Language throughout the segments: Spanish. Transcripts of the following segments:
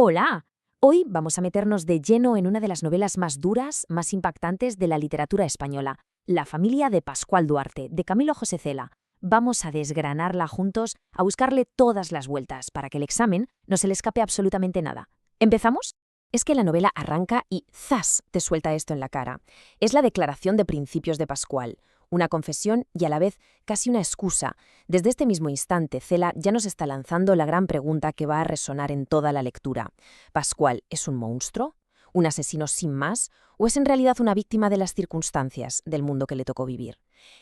Hola. Hoy vamos a meternos de lleno en una de las novelas más duras, más impactantes de la literatura española, La familia de Pascual Duarte, de Camilo José Cela. Vamos a desgranarla juntos, a buscarle todas las vueltas, para que el examen no se le escape absolutamente nada. ¿Empezamos? Es que la novela arranca y ¡zas!, te suelta esto en la cara. Es la declaración de principios de Pascual, una confesión y a la vez casi una excusa. Desde este mismo instante, Cela ya nos está lanzando la gran pregunta que va a resonar en toda la lectura. ¿Pascual es un monstruo? ¿Un asesino sin más? ¿O es en realidad una víctima de las circunstancias, del mundo que le tocó vivir?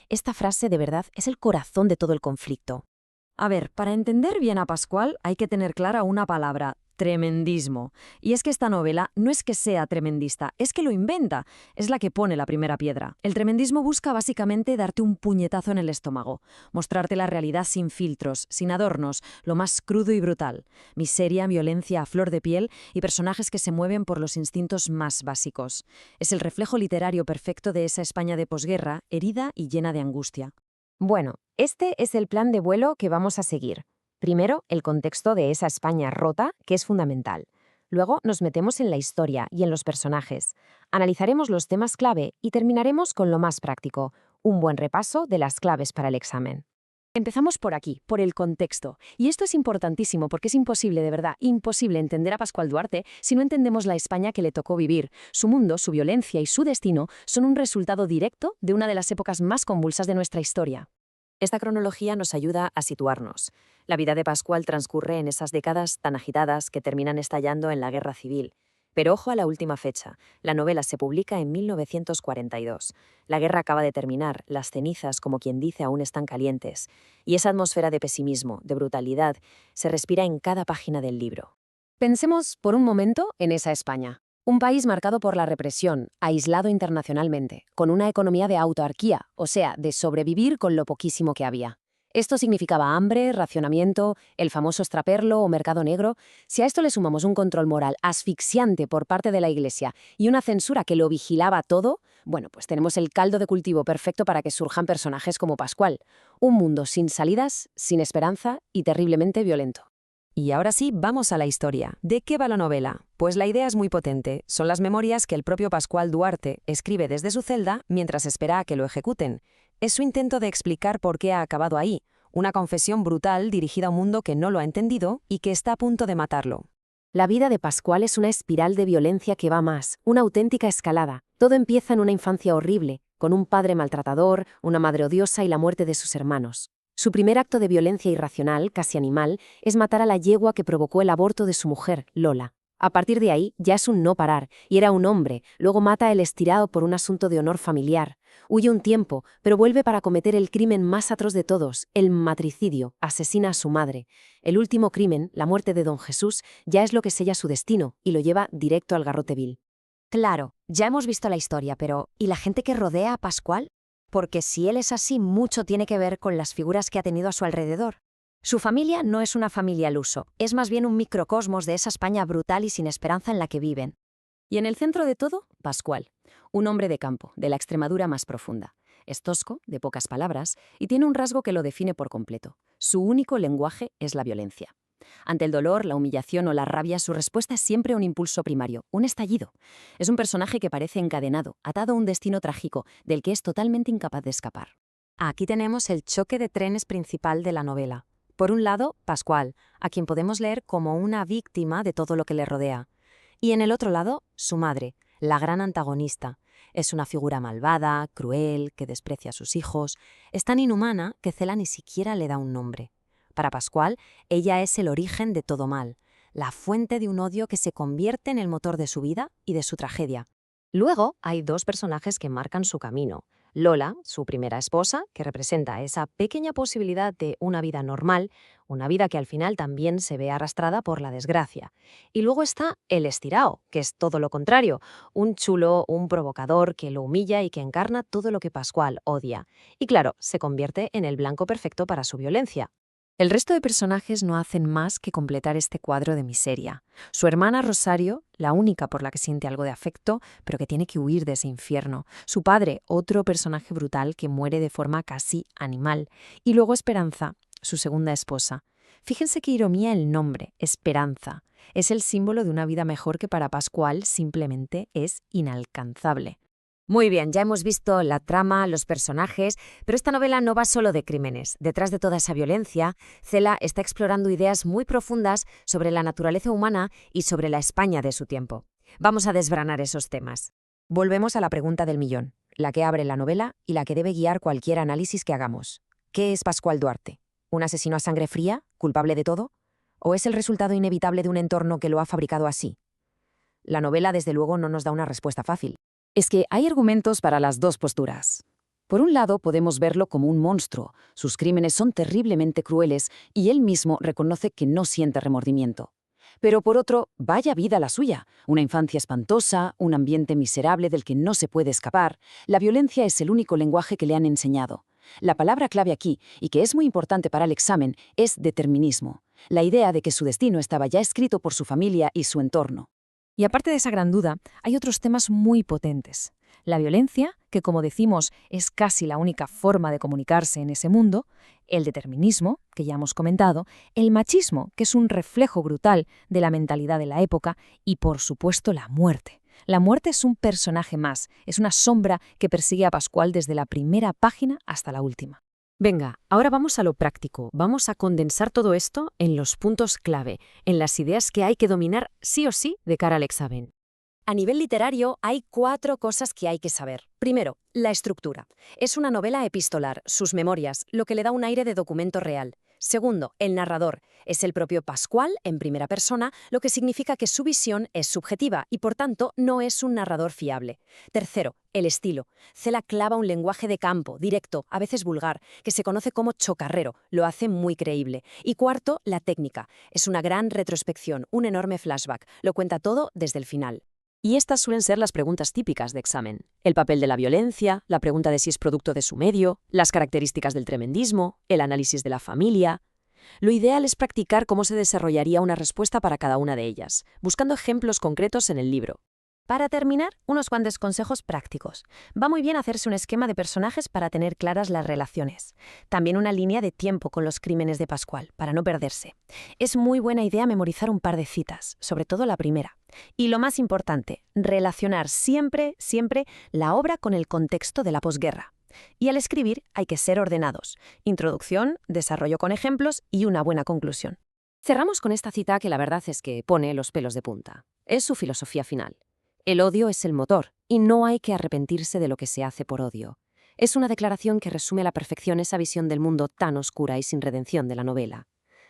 Esta frase de verdad es el corazón de todo el conflicto. A ver, para entender bien a Pascual hay que tener clara una palabra: tremendismo. Y es que esta novela no es que sea tremendista, es que lo inventa, es la que pone la primera piedra. El tremendismo busca básicamente darte un puñetazo en el estómago, mostrarte la realidad sin filtros, sin adornos, lo más crudo y brutal. Miseria, violencia a flor de piel y personajes que se mueven por los instintos más básicos. Es el reflejo literario perfecto de esa España de posguerra, herida y llena de angustia. Bueno, este es el plan de vuelo que vamos a seguir. Primero, el contexto de esa España rota, que es fundamental. Luego, nos metemos en la historia y en los personajes. Analizaremos los temas clave y terminaremos con lo más práctico, un buen repaso de las claves para el examen. Empezamos por aquí, por el contexto. Y esto es importantísimo porque es imposible, de verdad, imposible entender a Pascual Duarte si no entendemos la España que le tocó vivir. Su mundo, su violencia y su destino son un resultado directo de una de las épocas más convulsas de nuestra historia. Esta cronología nos ayuda a situarnos. La vida de Pascual transcurre en esas décadas tan agitadas que terminan estallando en la Guerra Civil. Pero ojo a la última fecha. La novela se publica en 1942. La guerra acaba de terminar, las cenizas, como quien dice, aún están calientes. Y esa atmósfera de pesimismo, de brutalidad, se respira en cada página del libro. Pensemos por un momento en esa España. Un país marcado por la represión, aislado internacionalmente, con una economía de autarquía, o sea, de sobrevivir con lo poquísimo que había. Esto significaba hambre, racionamiento, el famoso extraperlo o mercado negro. Si a esto le sumamos un control moral asfixiante por parte de la Iglesia y una censura que lo vigilaba todo, bueno, pues tenemos el caldo de cultivo perfecto para que surjan personajes como Pascual. Un mundo sin salidas, sin esperanza y terriblemente violento. Y ahora sí, vamos a la historia. ¿De qué va la novela? Pues la idea es muy potente. Son las memorias que el propio Pascual Duarte escribe desde su celda mientras espera a que lo ejecuten. Es su intento de explicar por qué ha acabado ahí, una confesión brutal dirigida a un mundo que no lo ha entendido y que está a punto de matarlo. La vida de Pascual es una espiral de violencia que va más, una auténtica escalada. Todo empieza en una infancia horrible, con un padre maltratador, una madre odiosa y la muerte de sus hermanos. Su primer acto de violencia irracional, casi animal, es matar a la yegua que provocó el aborto de su mujer, Lola. A partir de ahí, ya es un no parar, y era un hombre, luego mata a El Estirao por un asunto de honor familiar. Huye un tiempo, pero vuelve para cometer el crimen más atroz de todos, el matricidio, asesina a su madre. El último crimen, la muerte de don Jesús, ya es lo que sella su destino, y lo lleva directo al garrote vil. Claro, ya hemos visto la historia, pero ¿y la gente que rodea a Pascual? Porque si él es así, mucho tiene que ver con las figuras que ha tenido a su alrededor. Su familia no es una familia al uso, es más bien un microcosmos de esa España brutal y sin esperanza en la que viven. Y en el centro de todo, Pascual, un hombre de campo, de la Extremadura más profunda. Es tosco, de pocas palabras, y tiene un rasgo que lo define por completo. Su único lenguaje es la violencia. Ante el dolor, la humillación o la rabia, su respuesta es siempre un impulso primario, un estallido. Es un personaje que parece encadenado, atado a un destino trágico, del que es totalmente incapaz de escapar. Aquí tenemos el choque de trenes principal de la novela. Por un lado, Pascual, a quien podemos leer como una víctima de todo lo que le rodea. Y en el otro lado, su madre, la gran antagonista. Es una figura malvada, cruel, que desprecia a sus hijos. Es tan inhumana que Cela ni siquiera le da un nombre. Para Pascual, ella es el origen de todo mal, la fuente de un odio que se convierte en el motor de su vida y de su tragedia. Luego hay dos personajes que marcan su camino. Lola, su primera esposa, que representa esa pequeña posibilidad de una vida normal, una vida que al final también se ve arrastrada por la desgracia. Y luego está El Estirao, que es todo lo contrario, un chulo, un provocador que lo humilla y que encarna todo lo que Pascual odia. Y claro, se convierte en el blanco perfecto para su violencia. El resto de personajes no hacen más que completar este cuadro de miseria. Su hermana Rosario, la única por la que siente algo de afecto, pero que tiene que huir de ese infierno. Su padre, otro personaje brutal que muere de forma casi animal. Y luego Esperanza, su segunda esposa. Fíjense qué ironía el nombre, Esperanza. Es el símbolo de una vida mejor que para Pascual simplemente es inalcanzable. Muy bien, ya hemos visto la trama, los personajes, pero esta novela no va solo de crímenes. Detrás de toda esa violencia, Cela está explorando ideas muy profundas sobre la naturaleza humana y sobre la España de su tiempo. Vamos a desbranar esos temas. Volvemos a la pregunta del millón, la que abre la novela y la que debe guiar cualquier análisis que hagamos. ¿Qué es Pascual Duarte? ¿Un asesino a sangre fría, culpable de todo? ¿O es el resultado inevitable de un entorno que lo ha fabricado así? La novela, desde luego, no nos da una respuesta fácil. Es que hay argumentos para las dos posturas. Por un lado, podemos verlo como un monstruo. Sus crímenes son terriblemente crueles y él mismo reconoce que no siente remordimiento. Pero por otro, vaya vida la suya. Una infancia espantosa, un ambiente miserable del que no se puede escapar. La violencia es el único lenguaje que le han enseñado. La palabra clave aquí, y que es muy importante para el examen, es determinismo. La idea de que su destino estaba ya escrito por su familia y su entorno. Y aparte de esa gran duda, hay otros temas muy potentes. La violencia, que como decimos es casi la única forma de comunicarse en ese mundo, el determinismo, que ya hemos comentado, el machismo, que es un reflejo brutal de la mentalidad de la época, y por supuesto la muerte. La muerte es un personaje más, es una sombra que persigue a Pascual desde la primera página hasta la última. Venga, ahora vamos a lo práctico. Vamos a condensar todo esto en los puntos clave, en las ideas que hay que dominar sí o sí de cara al examen. A nivel literario, hay 4 cosas que hay que saber. Primero, la estructura. Es una novela epistolar, sus memorias, lo que le da un aire de documento real. Segundo, el narrador. Es el propio Pascual, en primera persona, lo que significa que su visión es subjetiva y, por tanto, no es un narrador fiable. Tercero, el estilo. Cela clava un lenguaje de campo, directo, a veces vulgar, que se conoce como chocarrero, lo hace muy creíble. Y cuarto, la técnica. Es una gran retrospección, un enorme flashback, lo cuenta todo desde el final. Y estas suelen ser las preguntas típicas de examen. El papel de la violencia, la pregunta de si es producto de su medio, las características del tremendismo, el análisis de la familia. Lo ideal es practicar cómo se desarrollaría una respuesta para cada una de ellas, buscando ejemplos concretos en el libro. Para terminar, unos cuantos consejos prácticos. Va muy bien hacerse un esquema de personajes para tener claras las relaciones. También una línea de tiempo con los crímenes de Pascual, para no perderse. Es muy buena idea memorizar un par de citas, sobre todo la primera. Y lo más importante, relacionar siempre la obra con el contexto de la posguerra. Y al escribir hay que ser ordenados. Introducción, desarrollo con ejemplos y una buena conclusión. Cerramos con esta cita que la verdad es que pone los pelos de punta. Es su filosofía final. El odio es el motor, y no hay que arrepentirse de lo que se hace por odio. Es una declaración que resume a la perfección esa visión del mundo tan oscura y sin redención de la novela.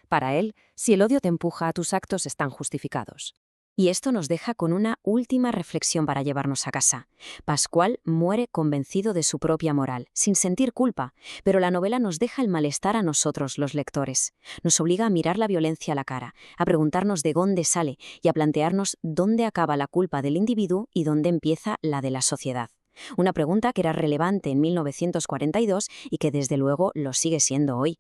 Para él, si el odio te empuja, tus actos están justificados. Y esto nos deja con una última reflexión para llevarnos a casa. Pascual muere convencido de su propia moral, sin sentir culpa, pero la novela nos deja el malestar a nosotros, los lectores. Nos obliga a mirar la violencia a la cara, a preguntarnos de dónde sale y a plantearnos dónde acaba la culpa del individuo y dónde empieza la de la sociedad. Una pregunta que era relevante en 1942 y que desde luego lo sigue siendo hoy.